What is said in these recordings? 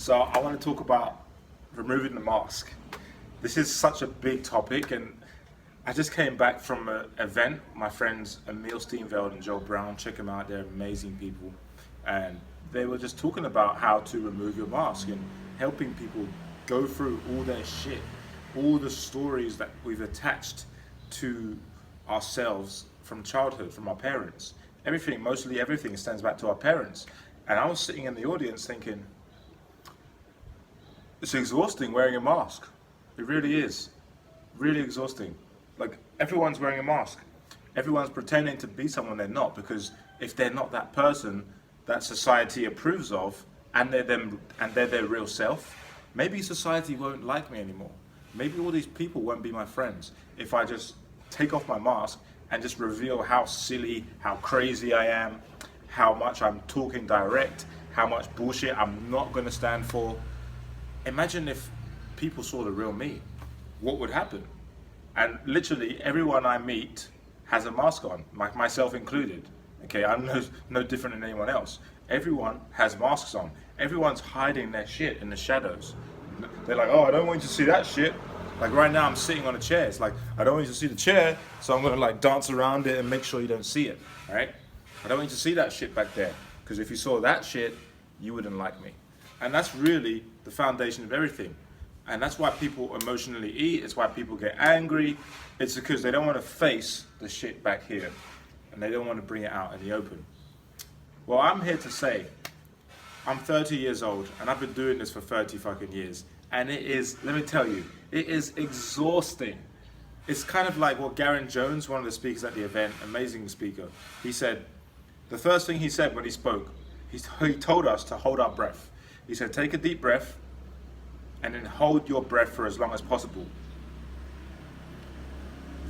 So I want to talk about removing the mask. This is such a big topic, and I just came back from an event. My friends Emil Steenveld and Joel Brown, check them out. They're amazing people, and they were just talking about how to remove your mask and helping people go through all their shit, all the stories that we've attached to ourselves from childhood, from our parents. Everything, mostly everything, stems back to our parents. And I was sitting in the audience thinking, it's exhausting wearing a mask. It really is. Really exhausting. Like, everyone's wearing a mask. Everyone's pretending to be someone they're not, because if they're not that person that society approves of, and they're them, and they're their real self, maybe society won't like me anymore. Maybe all these people won't be my friends if I just take off my mask and just reveal how silly, how crazy I am, how much I'm talking direct, how much bullshit I'm not going to stand for. Imagine if people saw the real me. What would happen? And literally everyone I meet has a mask on, myself included. Okay, I'm no different than anyone else. Everyone has masks on. Everyone's hiding their shit in the shadows. They're like, oh, I don't want you to see that shit. Like right now I'm sitting on a chair. It's like, I don't want you to see the chair, so I'm gonna like dance around it and make sure you don't see it, right? I don't want you to see that shit back there, because if you saw that shit, you wouldn't like me. And that's really the foundation of everything. And that's why people emotionally eat. It's why people get angry. It's because they don't want to face the shit back here, and they don't want to bring it out in the open. Well, I'm here to say, I'm 30 years old, and I've been doing this for 30 fucking years. And it is, let me tell you, it is exhausting. It's kind of like what Garen Jones, one of the speakers at the event, amazing speaker, he said, the first thing he said when he spoke, he told us to hold our breath. He said, take a deep breath and then hold your breath for as long as possible.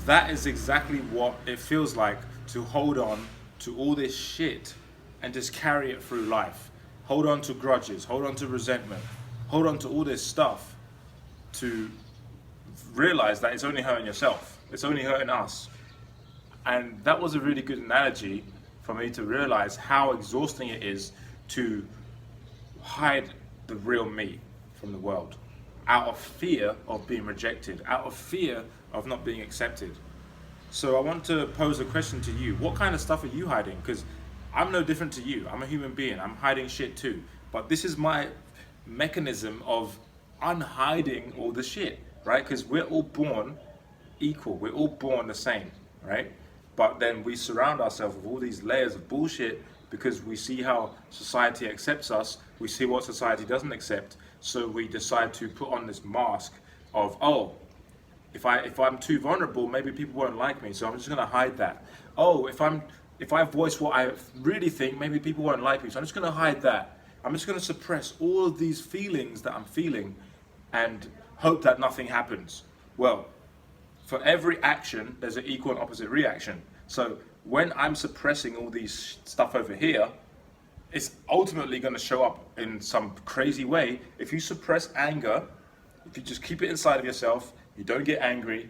That is exactly what it feels like to hold on to all this shit and just carry it through life. Hold on to grudges, hold on to resentment, hold on to all this stuff to realize that it's only hurting yourself. It's only hurting us. And that was a really good analogy for me to realize how exhausting it is to hide the real me from the world out of fear of being rejected, out of fear of not being accepted. So I want to pose a question to you. What kind of stuff are you hiding? Because I'm no different to you. I'm a human being. I'm hiding shit too. But this is my mechanism of unhiding all the shit, right? Because we're all born equal. We're all born the same, right? But then we surround ourselves with all these layers of bullshit because we see how society accepts us. We see what society doesn't accept. So we decide to put on this mask of, oh, if I'm too vulnerable, maybe people won't like me. So I'm just gonna hide that. Oh, if I voice what I really think, maybe people won't like me. So I'm just gonna hide that. I'm just gonna suppress all of these feelings that I'm feeling and hope that nothing happens. Well, for every action, there's an equal and opposite reaction. So when I'm suppressing all these stuff over here, it's ultimately going to show up in some crazy way. If you suppress anger, if you just keep it inside of yourself, you don't get angry,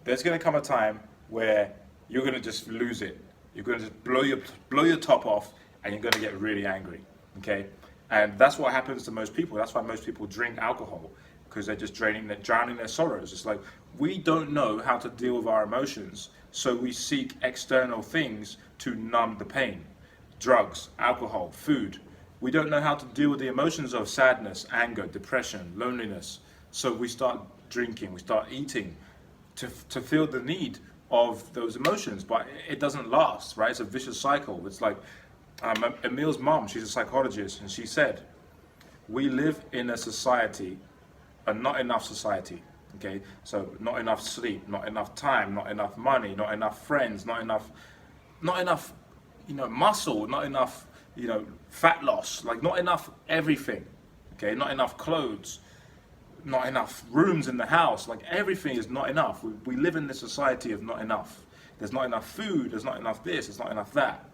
there's going to come a time where you're going to just lose it. You're going to just blow your top off, and you're going to get really angry. Okay, and that's what happens to most people. That's why most people drink alcohol, because they're just drowning their sorrows. It's like we don't know how to deal with our emotions, so we seek external things to numb the pain. Drugs, alcohol, food. We don't know how to deal with the emotions of sadness, anger, depression, loneliness. So we start drinking, we start eating to feel the need of those emotions, but it doesn't last, right? It's a vicious cycle. It's like Emil's mom, she's a psychologist, and she said, we live in a society, a not enough society. Okay, so not enough sleep, not enough time, not enough money, not enough friends, not enough, muscle, not enough, fat loss, like not enough everything. Okay, not enough clothes, not enough rooms in the house, like everything is not enough. We live in this society of not enough. There's not enough food, there's not enough this, there's not enough that.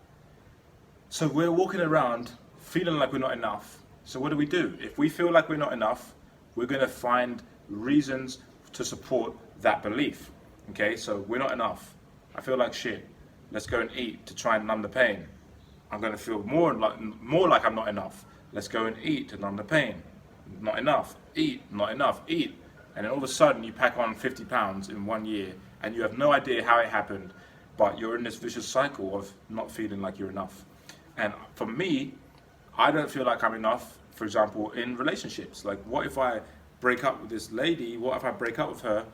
So we're walking around feeling like we're not enough. So what do? If we feel like we're not enough, we're gonna find reasons to support that belief. Okay, so we're not enough. I feel like shit. Let's go and eat to try and numb the pain. I'm going to feel more like I'm not enough. Let's go and eat to numb the pain. not enough, eat, not enough, eat. And then all of a sudden you pack on 50 pounds in 1 year and you have no idea how it happened, but you're in this vicious cycle of not feeling like you're enough. And for me, I don't feel like I'm enough, for example, in relationships. Like, what if I break up with this lady? What if I break up with her?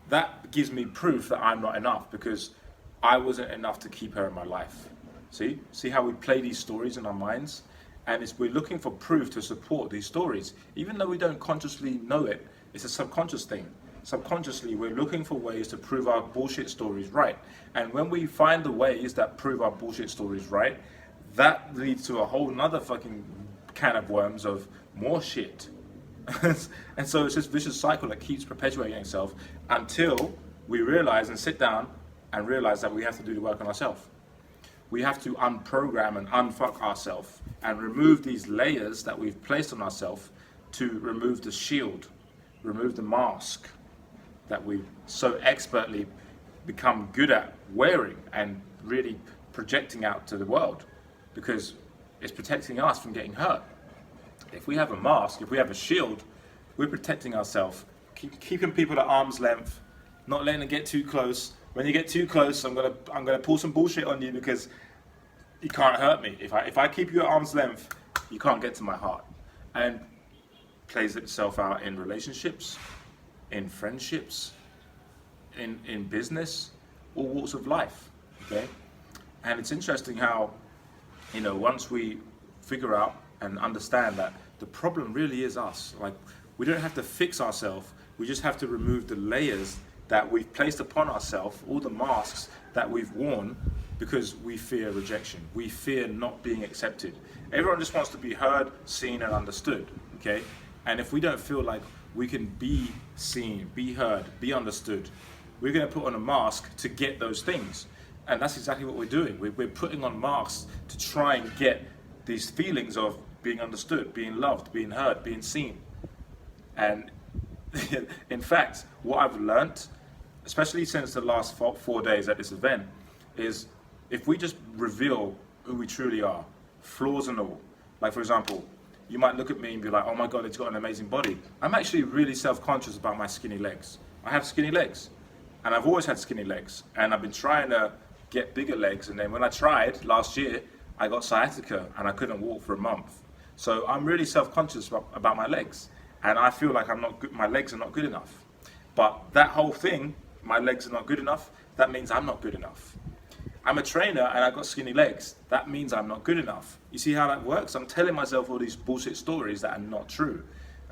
That gives me proof that I'm not enough because I wasn't enough to keep her in my life. See how we play these stories in our minds? And we're looking for proof to support these stories. Even though we don't consciously know it, it's a subconscious thing. Subconsciously, we're looking for ways to prove our bullshit stories right. And when we find the ways that prove our bullshit stories right, that leads to a whole nother fucking can of worms of more shit. And so it's this vicious cycle that keeps perpetuating itself until we realize and sit down and realize that we have to do the work on ourselves. We have to unprogram and unfuck ourselves and remove these layers that we've placed on ourselves to remove the shield, remove the mask that we've so expertly become good at wearing and really projecting out to the world, because it's protecting us from getting hurt. If we have a mask, if we have a shield, we're protecting ourselves, keeping people at arm's length, not letting them get too close. When you get too close, I'm gonna pull some bullshit on you because you can't hurt me. If I keep you at arm's length, you can't get to my heart. And plays itself out in relationships, in friendships, in business, all walks of life. Okay, and it's interesting how, once we figure out and understand that the problem really is us. Like, we don't have to fix ourselves. We just have to remove the layers that we've placed upon ourselves, all the masks that we've worn, because we fear rejection. We fear not being accepted. Everyone just wants to be heard, seen, and understood. Okay, and if we don't feel like we can be seen, be heard, be understood, we're going to put on a mask to get those things. And that's exactly what we're doing. We're putting on masks to try and get these feelings of being understood, being loved, being heard, being seen. And in fact, what I've learnt, especially since the last 4 days at this event, is if we just reveal who we truly are, flaws and all. Like, for example, you might look at me and be like, oh my God, it's got an amazing body. I'm actually really self-conscious about my skinny legs. I have skinny legs. And I've always had skinny legs. And I've been trying to get bigger legs. And then when I tried last year, I got sciatica and I couldn't walk for a month. So I'm really self-conscious about my legs. And I feel like I'm not good, my legs are not good enough. But that whole thing, my legs are not good enough, that means I'm not good enough. I'm a trainer and I've got skinny legs. That means I'm not good enough. You see how that works? I'm telling myself all these bullshit stories that are not true.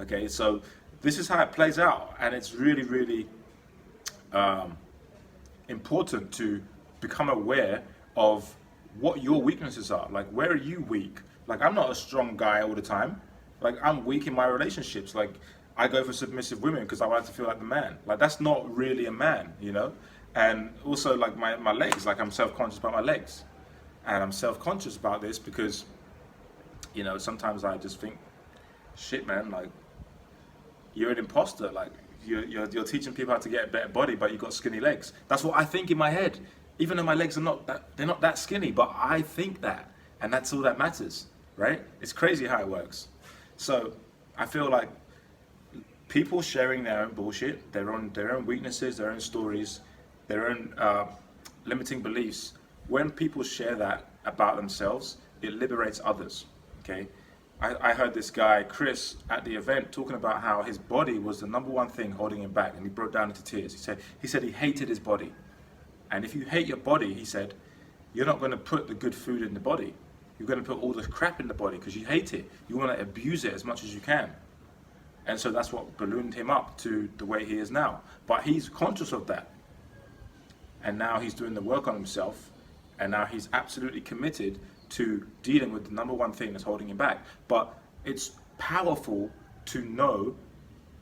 Okay, so this is how it plays out. And it's really, really important to become aware of what your weaknesses are. Like, where are you weak? Like, I'm not a strong guy all the time. Like, I'm weak in my relationships. Like, I go for submissive women because I like to feel like the man. Like, that's not really a man, And also, like, my legs, like, I'm self-conscious about my legs. And I'm self-conscious about this because, sometimes I just think, shit, man, like, you're an imposter. Like, you're teaching people how to get a better body, but you've got skinny legs. That's what I think in my head. Even though my legs are they're not that skinny, but I think that. And that's all that matters, right? It's crazy how it works. So I feel like people sharing their own bullshit, their own weaknesses, their own stories, their own limiting beliefs, when people share that about themselves, it liberates others, okay? I heard this guy, Chris, at the event talking about how his body was the number one thing holding him back, and he broke down into tears. He said he hated his body. And if you hate your body, he said, you're not going to put the good food in the body. You're going to put all the crap in the body because you hate it. You want to abuse it as much as you can. And so that's what ballooned him up to the way he is now. But he's conscious of that. And now he's doing the work on himself. And now he's absolutely committed to dealing with the number one thing that's holding him back. But it's powerful to know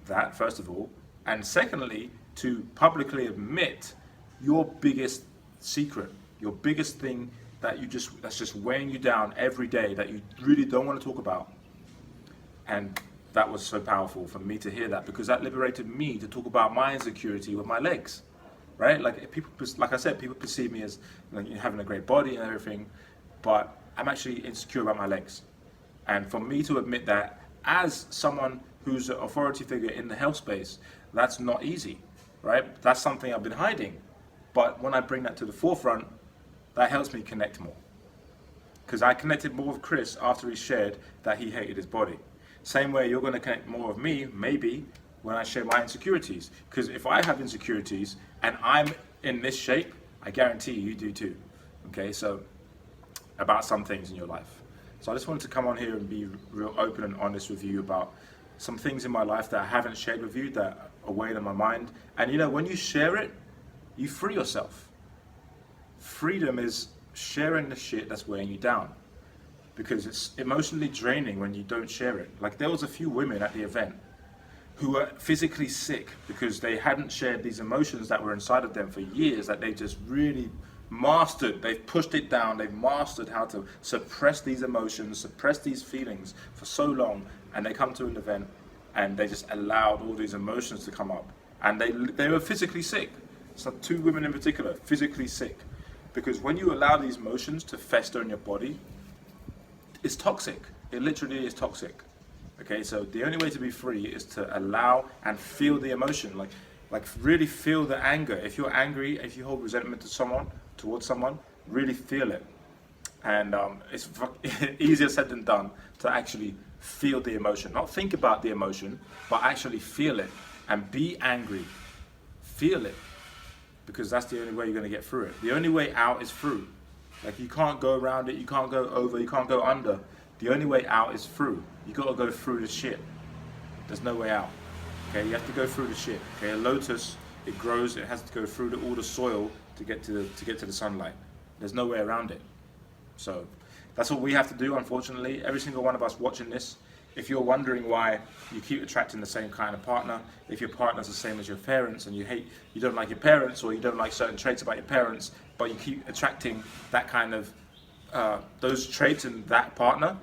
that, first of all. And secondly, to publicly admit your biggest secret, your biggest thing that's just weighing you down every day that you really don't want to talk about. And that was so powerful for me to hear that, because that liberated me to talk about my insecurity with my legs, right? Like, people, like I said, people perceive me as, like, having a great body and everything, but I'm actually insecure about my legs. And for me to admit that as someone who's an authority figure in the health space, that's not easy, right? That's something I've been hiding. But when I bring that to the forefront, that helps me connect more. Because I connected more with Chris after he shared that he hated his body. Same way you're going to connect more with me, maybe, when I share my insecurities. Because if I have insecurities and I'm in this shape, I guarantee you do too. Okay, so about some things in your life. So I just wanted to come on here and be real open and honest with you about some things in my life that I haven't shared with you that are weighing on my mind. And you know, when you share it, you free yourself. Freedom is sharing the shit that's weighing you down, because it's emotionally draining when you don't share it. Like, there was a few women at the event who were physically sick because they hadn't shared these emotions that were inside of them for years, that they just really mastered. They've pushed it down. They've mastered how to suppress these emotions, suppress these feelings for so long, and they come to an event and they just allowed all these emotions to come up, and they were physically sick. So 2 women in particular, physically sick. Because when you allow these emotions to fester in your body, it's toxic. It literally is toxic. Okay, so the only way to be free is to allow and feel the emotion. Like really feel the anger. If you're angry, if you hold resentment towards someone, really feel it. And it's easier said than done to actually feel the emotion. Not think about the emotion, but actually feel it. And be angry. Feel it. Because that's the only way you're going to get through it. The only way out is through. Like, you can't go around it, you can't go over, you can't go under. The only way out is through. You got to go through the shit. There's no way out. Okay, you have to go through the shit. Okay, a lotus, it grows, it has to go through all the soil to get to the sunlight. There's no way around it. So that's what we have to do, unfortunately. Every single one of us watching this, if you're wondering why you keep attracting the same kind of partner, if your partner's the same as your parents and you don't like your parents, or you don't like certain traits about your parents, but you keep attracting that kind of, those traits in that partner,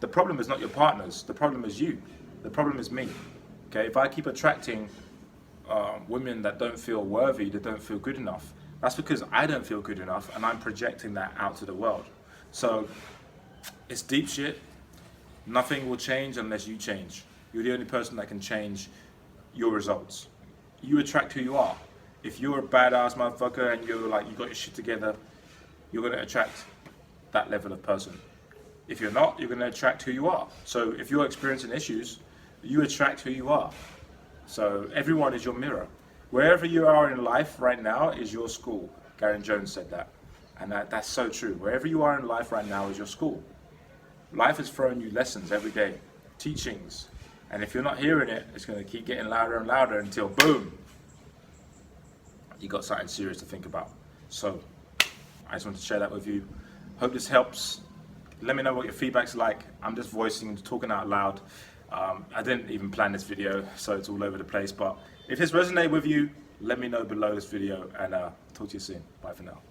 the problem is not your partners, the problem is you, the problem is me. Okay, if I keep attracting women that don't feel worthy, that don't feel good enough, that's because I don't feel good enough and I'm projecting that out to the world. So it's deep shit. Nothing will change unless you change. You're the only person that can change your results. You attract who you are. If you're a badass motherfucker and you're like, you got your shit together, you're gonna attract that level of person. If you're not, you're gonna attract who you are. So if you're experiencing issues, you attract who you are. So everyone is your mirror. Wherever you are in life right now is your school. Garen Jones said that. And that's so true. Wherever you are in life right now is your school. Life is throwing you lessons every day, teachings. And if you're not hearing it, it's going to keep getting louder and louder until boom, you got something serious to think about. So I just want to share that with you. Hope this helps. Let me know what your feedback's like. I'm just voicing, talking out loud. I didn't even plan this video, so it's all over the place. But if this resonated with you, let me know below this video, and talk to you soon. Bye for now.